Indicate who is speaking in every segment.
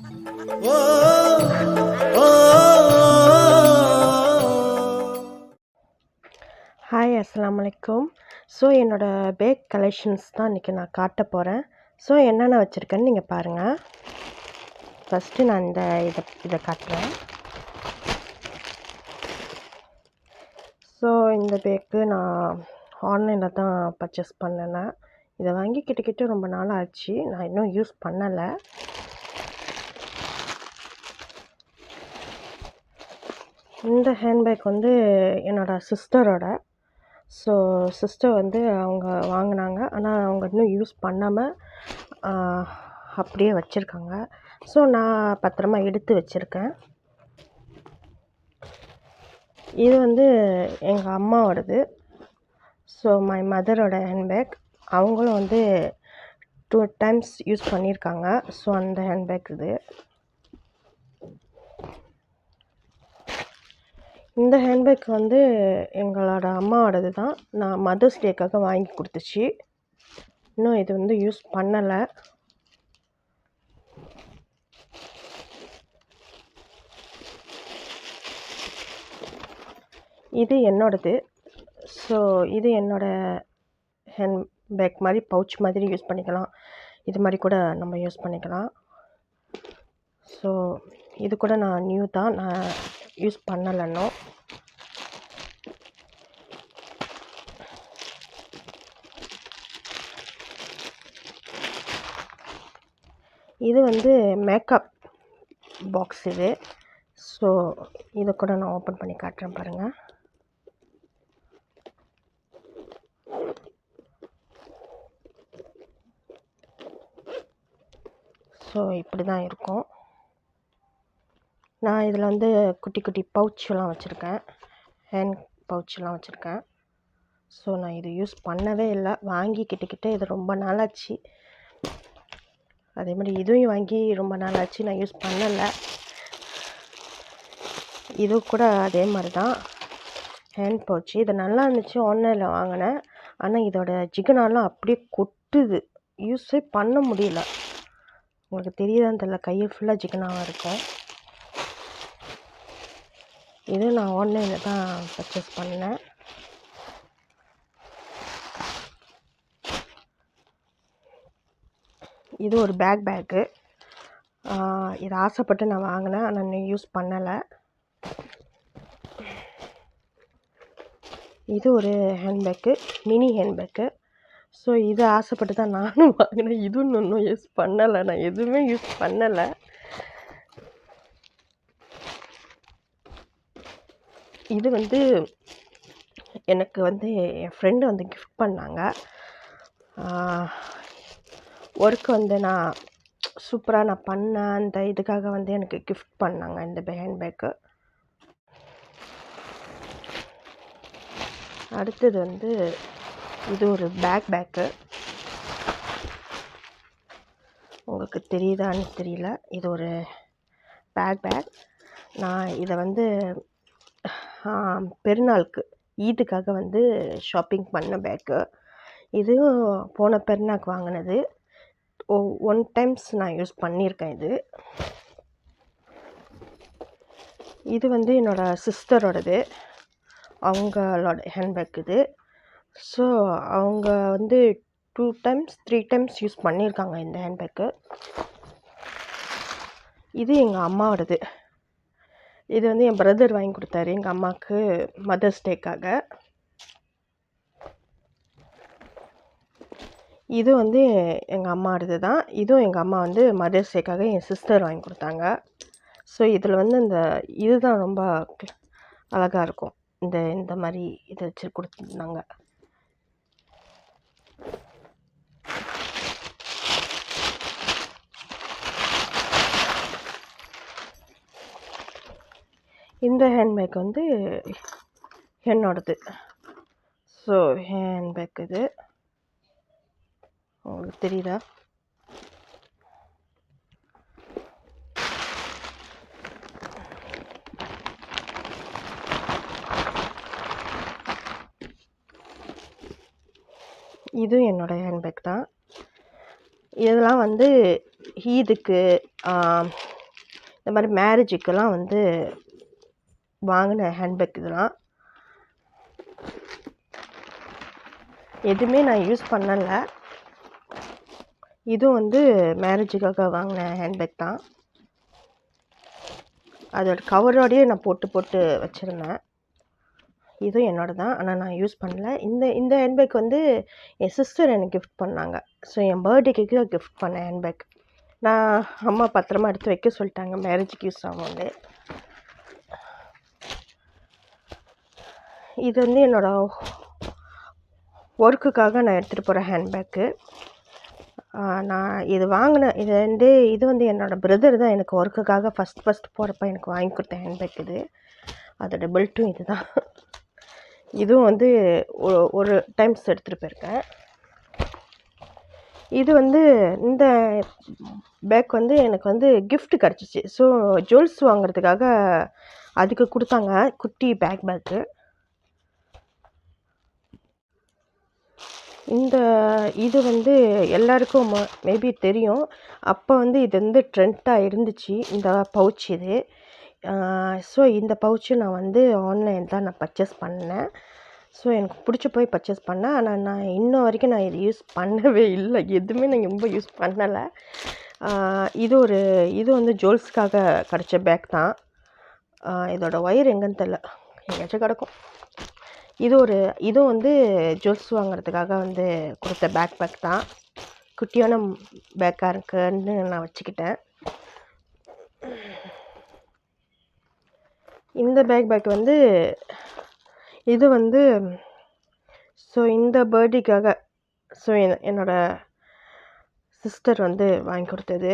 Speaker 1: Hi, அஸ்ஸலாமு அலைக்கும். So என்னோடய பேக் கலெக்ஷன்ஸ் தான் இன்றைக்கி நான் காட்ட போகிறேன். ஸோ என்னென்ன வச்சுருக்கேன்னு நீங்கள் பாருங்கள். ஃபஸ்ட்டு நான் இதை காட்டுறேன். ஸோ இந்த பேக்கு நான் ஆன்லைனில் தான் பர்ச்சேஸ் பண்ணினேன். இதை வாங்கி கிட்டத்தட்ட ரொம்ப நாள் ஆச்சு. நான் இன்னும் யூஸ் பண்ணலை. இந்த ஹேண்ட்பேக் வந்து என்னோடய சிஸ்டரோட. ஸோ சிஸ்டர் வந்து அவங்க வாங்கினாங்க. ஆனால் அவங்க இன்னும் யூஸ் பண்ணாமல் அப்படியே வச்சுருக்காங்க. ஸோ நான் பத்திரமா எடுத்து வச்சுருக்கேன். இது வந்து எங்கள் அம்மாவோடது. ஸோ மை மதரோட ஹேண்ட்பேக். அவங்களும் வந்து 2 டைம்ஸ் யூஸ் பண்ணியிருக்காங்க. ஸோ அந்த ஹேண்ட்பேக் இது. இந்த ஹேண்ட்பேக் வந்து எங்களோட அம்மாவோடது தான். நான் மதர்ஸ் டேக்காக வாங்கி கொடுத்துச்சு. இன்னும் இது வந்து யூஸ் பண்ணலை. இது என்னோடது. ஸோ இது என்னோடய ஹேண்ட்பேக் மாதிரி பவுச் மாதிரி யூஸ் பண்ணிக்கலாம். இது மாதிரி கூட நம்ம யூஸ் பண்ணிக்கலாம். ஸோ இது கூட நான் நியூ தான், நான் யூஸ் பண்ணலை இன்னும். இது வந்து மேக்கப் பாக்ஸ் இது. ஸோ இதை கூட நான் ஓப்பன் பண்ணி காட்டுறேன் பாருங்கள். ஸோ இப்படி தான் இருக்கும். நான் இதில் வந்து குட்டி குட்டி பவுச்செலாம் வச்சுருக்கேன். ஹேண்ட் பவுச்செலாம் வச்சுருக்கேன். ஸோ நான் இது யூஸ் பண்ணவே இல்லை. வாங்கி கிட்டக்கிட்ட இது ரொம்ப நாளாச்சு. அதே மாதிரி இதுவும் வாங்கி ரொம்ப நாளாச்சு, நான் யூஸ் பண்ணலை. இது கூட அதே மாதிரி தான் ஹேண்ட் பவுச்சு. இது நல்லா இருந்துச்சு, ஆன்லைனில் வாங்கினேன். ஆனால் இதோட ஜிகனாலாம் அப்படியே கொட்டுது, யூஸே பண்ண முடியல. உங்களுக்கு தெரியுதான்னு தெரியல, கையில் ஃபுல்லாக ஜிகனாவாக இருக்கும். இது நான் ஆன்லைனில் தான் பர்ச்சேஸ் பண்ணேன். இது ஒரு பேக்கு. இது ஆசைப்பட்டு நான் வாங்கினேன், ஆனால் இன்னும் யூஸ் பண்ணலை. இது ஒரு ஹேண்ட்பேக்கு, மினி ஹேண்ட்பேக்கு. ஸோ இது ஆசைப்பட்டு தான் நானும் வாங்கினேன். இதுவும் இன்னும் யூஸ் பண்ணலை. நான் எதுவுமே யூஸ் பண்ணலை. இது வந்து எனக்கு வந்து என் ஃப்ரெண்டு வந்து கிஃப்ட் பண்ணாங்க. ஒர்க் வந்து நான் சூப்பராக நான் பண்ணேன், அந்த இதுக்காக வந்து எனக்கு கிஃப்ட் பண்ணாங்க இந்த ஹேண்ட்பேக்கு. அடுத்தது வந்து இது ஒரு பேக்கு. உங்களுக்கு தெரியுதான்னு தெரியல. இது ஒரு பேக். நான் இதை வந்து பெருநாளுக்கு ஈதுக்காக வந்து ஷாப்பிங் பண்ண பேக்கு. இதுவும் போன பெருநாளுக்கு வாங்கினது. 1 டைம்ஸ் நான் யூஸ் பண்ணியிருக்கேன். இது வந்து என்னோடய சிஸ்டரோடது. அவங்களோட ஹேண்ட்பேக் இது. ஸோ அவங்க வந்து 2 டைம்ஸ் 3 டைம்ஸ் யூஸ் பண்ணியிருக்காங்க இந்த ஹேண்ட்பேக்கு. இது எங்கள் அம்மாவோடது. இது வந்து என் பிரதர் வாங்கி கொடுத்தாரு எங்கள் அம்மாவுக்கு மதர்ஸ் டேக்காக. இது வந்து எங்கள் அம்மாவோடது தான். இதுவும் எங்கள் அம்மா வந்து மதர்ஸ் டேக்காக என் சிஸ்டர் வாங்கி கொடுத்தாங்க. ஸோ இதில் வந்து இதுதான் ரொம்ப அழகாக இருக்கும். இந்த மாதிரி இதை வச்சு கொடுத்துருந்தாங்க. இந்த ஹேண்ட்பேக் வந்து என்னோடது. ஸோ ஹேண்ட்பேக் இது உங்களுக்கு தெரியுதா? இதுவும் என்னோடய ஹேண்ட்பேக் தான். இதெல்லாம் வந்து ஈதுக்கு இந்த மாதிரி மேரேஜுக்கெல்லாம் வந்து வாங்கின ஹேண்ட்பேக் இதெல்லாம். எதுவுமே நான் யூஸ் பண்ணலை. இதுவும் வந்து மேரேஜுக்காக வாங்கின ஹேண்ட்பேக் தான். அதோட கவரோடையே நான் போட்டு வச்சுருந்தேன். இதுவும் என்னோட தான், ஆனால் நான் யூஸ் பண்ணல. இந்த ஹேண்ட்பேக் வந்து என் சிஸ்டர் எனக்கு கிஃப்ட் பண்ணாங்க. ஸோ என் பர்த்டேக்கு கிஃப்ட் பண்ணேன் ஹேண்ட்பேக். நான் அம்மா பத்திரமா எடுத்து வைக்க சொல்லிட்டாங்க, மேரேஜுக்கு யூஸ் ஆகும்னு. இது வந்து என்னோடய ஒர்க்குக்காக நான் எடுத்துகிட்டு போகிற ஹேண்ட்பேக்கு. நான் இது வாங்கினேன். இது வந்து என்னோடய பிரதர் தான் எனக்கு ஒர்க்குக்காக ஃபஸ்ட் போகிறப்ப எனக்கு வாங்கி கொடுத்த ஹேண்ட்பேக் இது. அதோட பெல்ட்டும் இது தான். இதுவும் வந்து ஒரு டைம்ஸ் எடுத்துகிட்டு போயிருக்கேன். இது வந்து இந்த பேக் வந்து எனக்கு வந்து கிஃப்ட் கிடச்சிச்சு. ஸோ ஜுவல்ஸ் வாங்குறதுக்காக அதுக்கு கொடுத்தாங்க, குட்டி பேக்கு. இது வந்து எல்லாருக்கும் மேபி தெரியும். அப்போ வந்து இது வந்து ட்ரெண்டாக இருந்துச்சு இந்த பவுச் இது. ஸோ இந்த பவுச்சு நான் வந்து ஆன்லைன் தான் நான் பர்ச்சேஸ் பண்ணேன். ஸோ எனக்கு பிடிச்சி போய் பர்ச்சேஸ் பண்ணேன். ஆனால் நான் இன்ன வரைக்கும் நான் இது யூஸ் பண்ணவே இல்லை. எதுவுமே நான் ரொம்ப யூஸ் பண்ணலை. இது வந்து ஜுவல்ஸ்க்காக கிடச்ச பேக் தான். இதோட ஒயர் எங்கன்னு தெரில, எங்கேயாச்சும் கிடக்கும். இதுவும் வந்து ஜுவல்ஸ் வாங்குறதுக்காக வந்து கொடுத்த பேக் தான். குட்டியான பேக்காக இருக்குன்னு நான் வச்சுக்கிட்டேன். இந்த பேக் வந்து இது வந்து ஸோ இந்த பர்த்டேக்காக ஸோ என்னோடய சிஸ்டர் வந்து வாங்கி கொடுத்தது.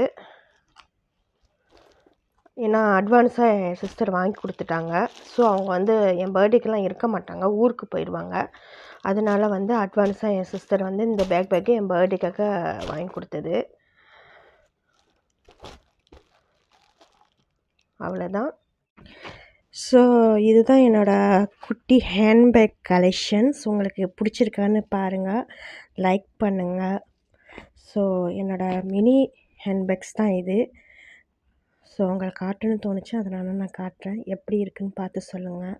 Speaker 1: ஏன்னா அட்வான்ஸாக என் சிஸ்டர் வாங்கி கொடுத்துட்டாங்க. ஸோ அவங்க வந்து என் பர்த்டேக்கெலாம் இருக்க மாட்டாங்க, ஊருக்கு போயிடுவாங்க. அதனால வந்து அட்வான்ஸாக என் சிஸ்டர் வந்து இந்த பேக்கு என் பர்த்டேக்காக வாங்கி கொடுத்தது. அவ்வளோதான். ஸோ இதுதான் என்னோடய குட்டி ஹேண்ட்பேக் கலெக்ஷன்ஸ். உங்களுக்கு பிடிச்சிருக்கான்னு பாருங்கள், லைக் பண்ணுங்கள். ஸோ என்னோடய மினி ஹேண்ட்பேக்ஸ் தான் இது. ஸோ உங்களுக்கு காட்டணும்னு தோணுச்சு, அதனால நான் காட்டுறேன். எப்படி இருக்குன்னு பார்த்து சொல்லுங்கள்.